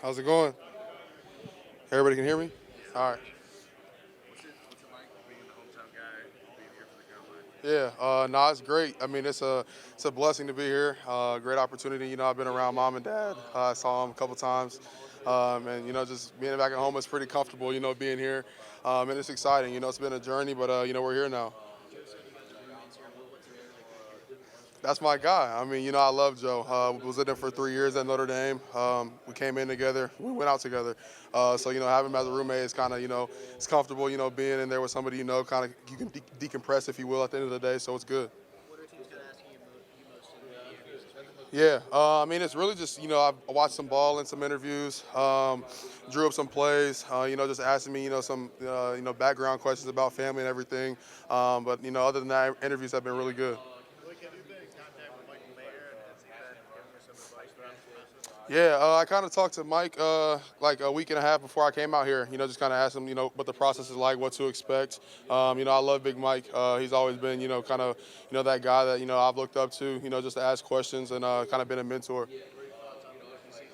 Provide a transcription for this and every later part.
How's it going? Everybody can hear me? All right. What's it like being the hometown guy, being here for the combine? Yeah, no, it's great. I mean, it's a blessing to be here. Great opportunity. I've been around mom and dad. I saw them a couple times, and just being back at home is pretty comfortable. Being here, and it's exciting. It's been a journey, but we're here now. Joe said you guys are roommates here. What's it really like being here? That's my guy. I mean, I love Joe. Was with him for 3 years at Notre Dame. We came in together. We went out together. So, having him as a roommate is kind of, it's comfortable, being in there with somebody kind of you can decompress, if you will, at the end of the day. So it's good. What are teams kind of asking you most in the interviews? Yeah, I mean, it's really just, I watched some ball and some interviews, drew up some plays, just asking me, some, background questions about family and everything. But, other than that, interviews have been really good. Like, have you been in contact with Mike Mayer, and has he been giving you some advice throughout this process? Yeah, I kind of talked to Mike like a week and a half before I came out here. Just kind of asked him, what the process is like, what to expect. I love Big Mike. He's always been, kind of, that guy that, I've looked up to, just to ask questions and kind of been a mentor. What are your thoughts on the rookie season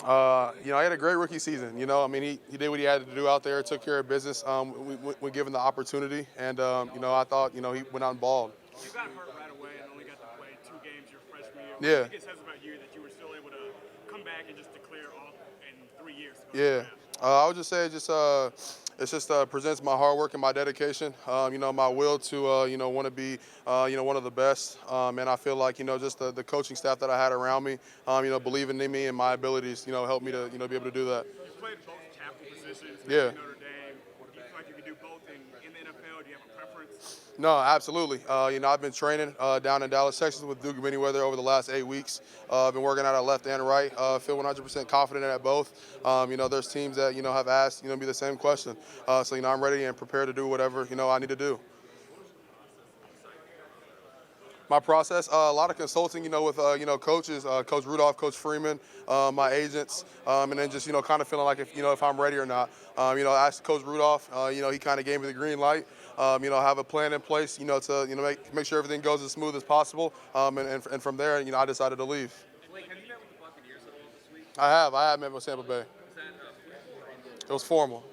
that he had? He had a great rookie season. I mean, he did what he had to do out there, took care of business when given the opportunity. And, I thought, he went out and balled. You got hurt right away and only got to play 2 games your freshman year. What Yeah. do you think it says about you that you were still able to come back and just declare all in 3 years? Yeah, I would just say it just presents my hard work and my dedication. My will to want to be one of the best. And I feel like just the coaching staff that I had around me, believing in me and my abilities, helped me to be able to do that. You played both tackle positions Yeah. at Notre Dame. Do you feel like you could do both in the NFL? Do you have a preference? No, absolutely. I've been training down in Dallas, Texas with Duke Manyweather over the last 8 weeks. I've been working out at left and right. Feel 100% confident at both. There's teams that, have asked, me the same question. So, I'm ready and prepared to do whatever, I need to do. My process, a lot of consulting, with, coaches, Coach Rudolph, Coach Freeman, my agents, and then just, kind of feeling like if I'm ready or not. I asked Coach Rudolph, he kind of gave me the green light. Have a plan in place, to, make sure everything goes as smooth as possible. And from there, I decided to leave. Blake, have you met with the Buccaneers at all this week? I have met with Tampa Bay. Was that formal or informal? It was formal.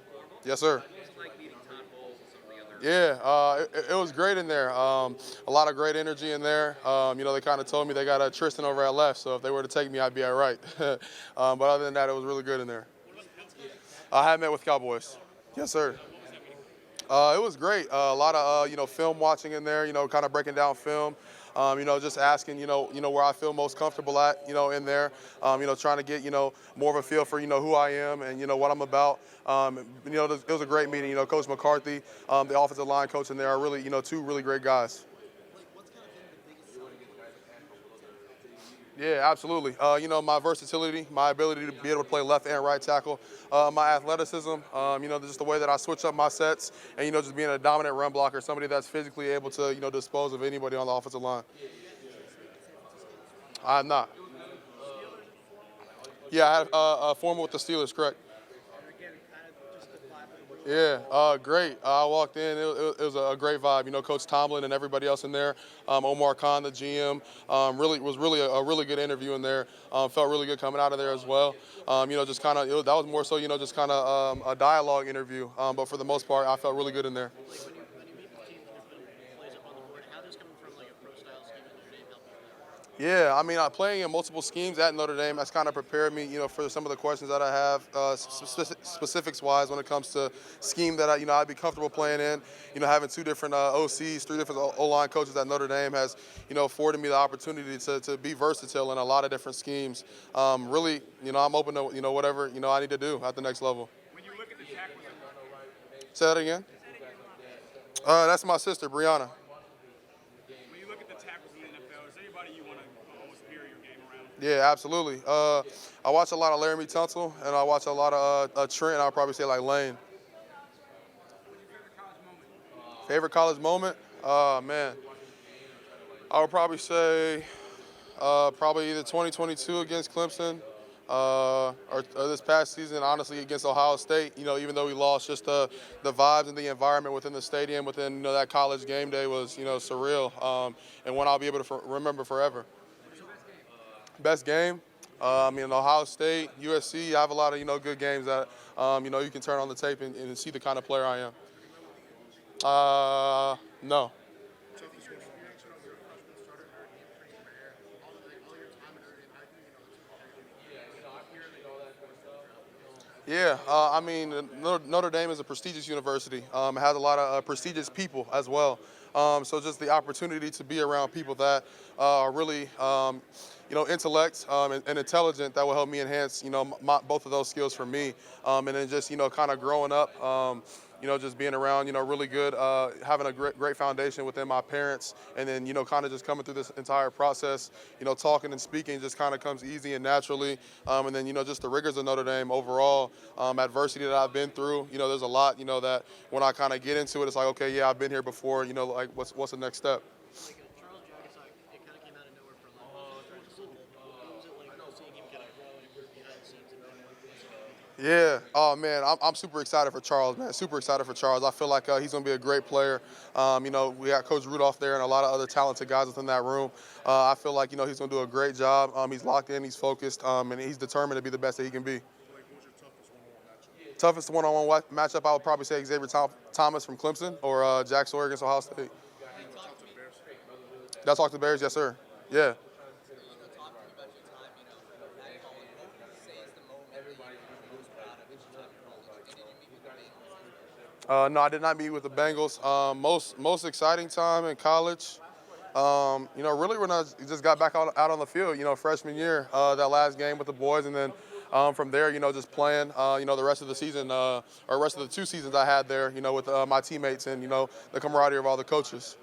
Yes, sir. What was it like meeting Todd Bowles and some of the other? Yeah, it was great in there. A lot of great energy in there. They kind of told me they got a Tristan over at left, so if they were to take me, I'd be at right. But other than that, it was really good in there. I have met with Cowboys. Yes, sir. It was great. A lot of film watching in there. Kind of breaking down film. Just asking where I feel most comfortable at. In there. Trying to get more of a feel for who I am and what I'm about. It was a great meeting. Coach McCarthy, the offensive line coach in there are really two really great guys. Blake, what's kind of been the biggest selling Yeah, absolutely. My versatility, my ability to be able to play left and right tackle, my athleticism, just the way that I switch up my sets, and just being a dominant run blocker, somebody that's physically able to dispose of anybody on the offensive line. I'm not. Yeah, I had a formal with the Steelers, correct? again, kind of just the vibe of the Yeah, great. I walked in. It was a great vibe. Coach Tomlin and everybody else in there. Omar Khan, the GM, was really a really good interview in there. Felt really good coming out of there as well. Just kind of that was more so just kind of a dialogue interview. But for the most part, I felt really good in there. Like when you meet with teams and you're putting plays up on the board, how does coming from like a pro style scheme at Notre Dame help you with that? Yeah, I mean, playing in multiple schemes at Notre Dame has kind of prepared me, for some of the questions that I have, specifics-wise when it comes to scheme that I'd be comfortable playing in. Having two different OCs, three different O-line coaches at Notre Dame has, afforded me the opportunity to be versatile in a lot of different schemes. Really, I'm open to, whatever, I need to do at the next level. When you look at the tackles, Say that again? That's my sister, Brianna. when you look at the tackles in the NFL, is there anybody you want to almost mirror your game around? Yeah, absolutely. I watch a lot of Laramie Tunsil, and I watch a lot of Trent, and I'll probably say like Lane. What's your favorite college moment? Favorite college moment? Man. I would probably say probably either 2022 against Clemson or this past season, honestly, against Ohio State. Even though we lost, just the vibes and the environment within the stadium, within that college game day was, surreal, and one I'll be able to remember forever. Best game? Ohio State, USC, I have a lot of, good games that, you can turn on the tape and see the kind of player I am. No. Toughest one on one. Yeah, Notre Dame is a prestigious university. It has a lot of prestigious people as well. So just the opportunity to be around people that are really, intellect and intelligent, that will help me enhance, both of those skills for me. And then just, kind of growing up, just being around, really good, having a great foundation within my parents, and then, kind of just coming through this entire process, talking and speaking just kind of comes easy and naturally. And then, just the rigors of Notre Dame overall, adversity that I've been through, there's a lot, that when I kind of get into it, it's like, okay, yeah, I've been here before, like what's the next step? Like Charles Jagusah, it kind of came out of nowhere for a lot of people. What was it like seeing him kind of grow and behind the scenes and Yeah. Oh man, I'm super excited for Charles, man. Super excited for Charles. I feel like he's gonna be a great player. We got Coach Rudolph there and a lot of other talented guys within that room. I feel like he's gonna do a great job. He's locked in, he's focused, and he's determined to be the best that he can be. Blake, what was your toughest one-on-one matchup? Toughest one-on-one matchup, I would probably say Xavier Thomas from Clemson or Jack Sawyer against Ohio State. You talk to the Bears? Did I talk to the Bears? Yes, sir. Yeah. No, I did not meet with the Bengals. Most exciting time in college. Really when I just got back out on the field, freshman year, that last game with the boys, and then from there, just playing, the rest of the season, or rest of the 2 seasons I had there, with my teammates and, the camaraderie of all the coaches.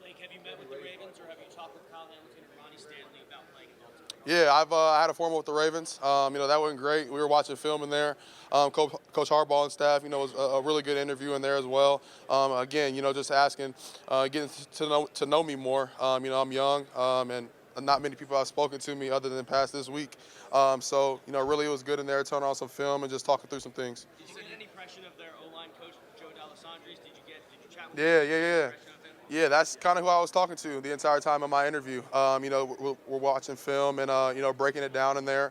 Blake, have you met with the Ravens or have you talked with Kyle Hamilton or Ronnie Stanley about playing in Baltimore? Yeah, I had a formal with the Ravens. That went great. We were watching film in there. Coach Harbaugh and staff, was a really good interview in there as well. Again, just asking, getting to know me more. I'm young, and not many people have spoken to me other than past this week. Really it was good in there, turning on some film and just talking through some things. Did you get any impression of their O-line coach, Joe D'Alessandris? Did you chat with Yeah, him? yeah. Yeah, that's kind of who I was talking to the entire time of my interview. We're watching film and, breaking it down in there,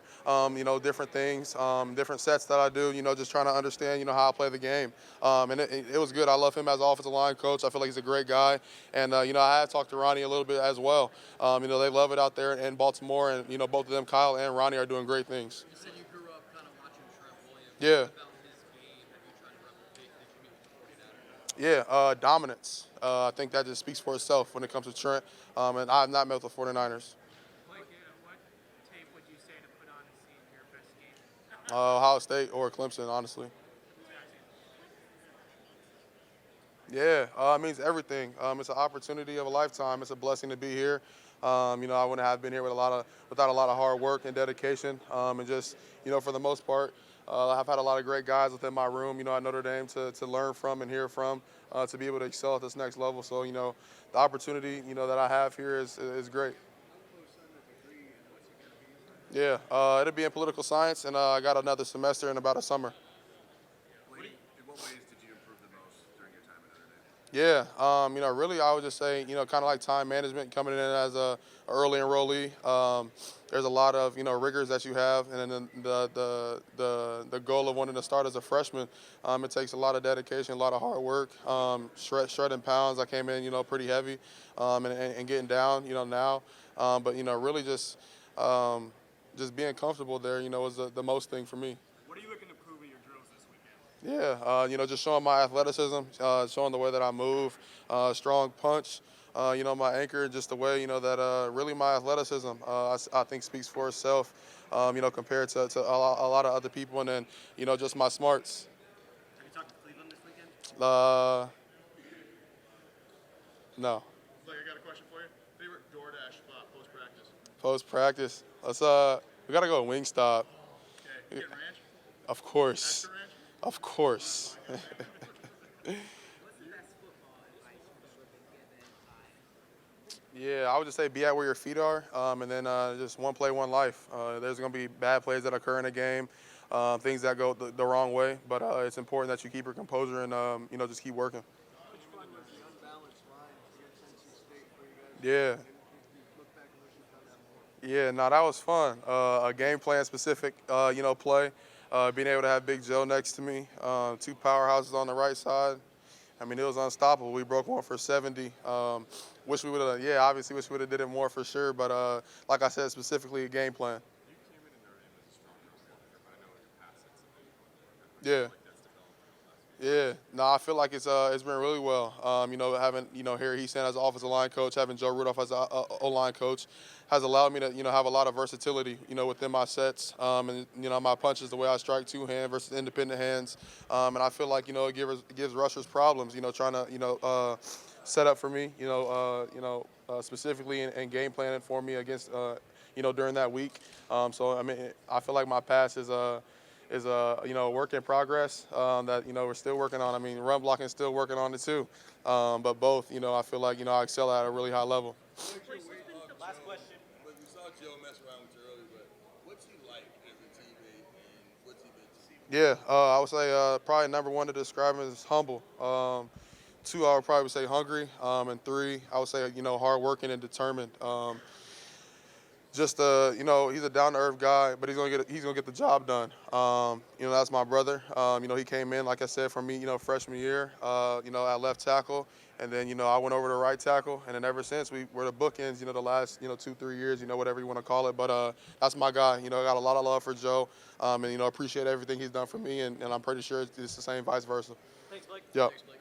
different things, different sets that I do, just trying to understand, how I play the game. And it was good. I love him as an offensive line coach. I feel like he's a great guy. And, I have talked to Ronnie a little bit as well. They love it out there in Baltimore. And, both of them, Kyle and Ronnie, are doing great things. You said you grew up kind of watching Trent Williams. Yeah. What about his game have you tried to replicate? Did you meet with the 49ers? Yeah, dominance. I think that just speaks for itself when it comes to Trent. And I have not met with the 49ers. What tape would you say to put on to see your best game? Ohio State or Clemson, honestly. Yeah, it means everything. It's an opportunity of a lifetime. It's a blessing to be here. I wouldn't have been here without a lot of hard work and dedication. And just, for the most part, I've had a lot of great guys within my room, at Notre Dame to learn from and hear from, to be able to excel at this next level. So, the opportunity, that I have here is great. Yeah, it'll be in political science, and I got another semester in about a summer. Blake, in what ways did you improve the most during your time at Notre Dame? Yeah, really, I would just say, kind of like time management, coming in as a early enrollee. There's a lot of, rigors that you have, and then the goal of wanting to start as a freshman, it takes a lot of dedication, a lot of hard work, shredding pounds. I came in, pretty heavy, and getting down, now. But really just being comfortable there, was the most thing for me. What are you looking to prove in your drills this weekend? Yeah, just showing my athleticism, showing the way that I move, strong punch, my anchor, just the way, that really my athleticism, I think speaks for itself, compared to a lot of other people, and then, just my smarts. Have you talked to Cleveland this weekend? No. Blake, I got a question for you. Favorite DoorDash spot post-practice? Post-practice, we got to go to Wingstop. Okay. Chicken ranch? Of course. Extra ranch? Of course. What's the best football advice you've been given by? Yeah, I would just say be at where your feet are, and then just one play, one life. There's going to be bad plays that occur in a game, things that go the wrong way, but it's important that you keep your composure and, just keep working. Which fun was the unbalanced line against NC State for you guys? Yeah. You look back and wish you'd done that more. Yeah, no, that was fun. A game plan specific, play. Being able to have Big Joe next to me, two powerhouses on the right side. I mean, it was unstoppable. We broke one for 70. Wish we would have, yeah, obviously wish we would have did it more for sure. But like I said, specifically a game plan. Yeah. Yeah, no, I feel like it's been really well. Having Harry Heason as an offensive line coach, having Joe Rudolph as a O line coach, has allowed me to have a lot of versatility within my sets, and my punches, the way I strike two hand versus independent hands, and I feel like it gives rushers problems. Trying to set up for me. Specifically and game planning for me against during that week. So I mean, I feel like my pass is a work in progress that we're still working on. I mean, run blocking is still working on it too, but both I feel like I excel at a really high level. Last question. But we saw Joe mess around with you earlier, but what's he like as a teammate and what's he been to you? Yeah, I would say probably number one to describe him is humble. Two, I would probably say hungry, and three, I would say hardworking and determined. Just he's a down to earth guy, but he's gonna get the job done. That's my brother. He came in, like I said, for me, freshman year, at left tackle, and then I went over to right tackle, and then ever since we're the bookends, the last 2-3 years, whatever you want to call it. But that's my guy. I got a lot of love for Joe, and appreciate everything he's done for me, and I'm pretty sure it's the same vice versa. Thanks, Blake. Yep. Thanks, Blake.